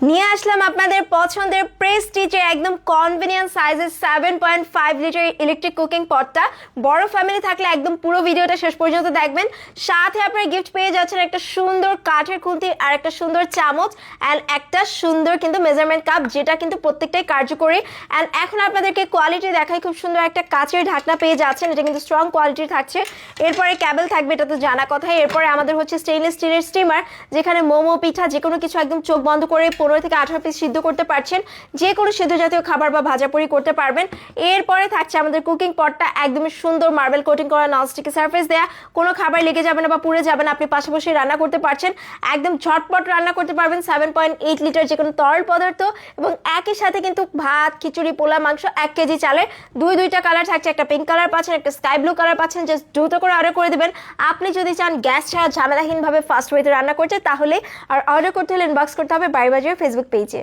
নিয়ে আসলাম আপনাদের পছন্দের প্রেস্টিজের একদম কনভিনিয়েন্ট সাইজের 7.5 লিটার ইলেকট্রিক কুকিং পটটা। বড় ফ্যামিলি থাকলে একদম পুরো ভিডিওটা শেষ পর্যন্ত দেখবেন। সাথে আপনারা গিফট পেয়ে যাচ্ছেন একটা সুন্দর কাঠের খুন্তি আর একটা সুন্দর চামচ অ্যান্ড একটা সুন্দর কিন্তু মেজারমেন্ট কাপ, যেটা কিন্তু প্রত্যেকটাই কার্যকরী। অ্যান্ড এখন আপনাদেরকে কোয়ালিটি দেখাই, খুব সুন্দর একটা কাচের ঢাকনা পেয়ে যাচ্ছেন, এটা কিন্তু স্ট্রং কোয়ালিটির থাকছে। এরপরে ক্যাবেল থাকবে, এটা তো জানা কথাই। এরপরে আমাদের হচ্ছে স্টেইনলেস স্টিলের স্টিমার, যেখানে মোমো, পিঠা যে কোনো কিছু একদম চোখ বন্ধ করে 15 থেকে 18 পিস সিদ্ধ করতে পারছেন, যে কোনো সিদ্ধ জাতীয় খাবার বা ভাজাপুরি করতে পারবেন। এরপরে থাকছে আমাদের কুকিং পটটা, একদমই সুন্দর মার্বেল কোটিং করা ননস্টিকি সারফেস দেয়া, কোনো খাবার লেগে যাবে না বা পুড়ে যাবে না, আপনি পাশাপাশি রান্না করতে পারছেন, একদম ঝটপট রান্না করতে পারবেন। 7.8 লিটার যে কোনো তরল পদার্থ, এবং একই সাথে কিন্তু ভাত, খিচুড়ি, পোলা, মাংস 1 কেজি চালের দুইটা কালার থাকছে, একটা পিঙ্ক কালার পাচ্ছেন, একটা স্কাই ব্লু কালার পাচ্ছেন। জাস্ট দ্রুত করে অর্ডার করে দেবেন। আপনি যদি চান গ্যাস ছাড়া ঝামেলাহীনভাবে ফাস্ট ওয়েতে রান্না করতে, তাহলে আর অর্ডার করতে হলে ইনবক্স করতে হবে বাড়িবাজারের ফেসবুক পেজে।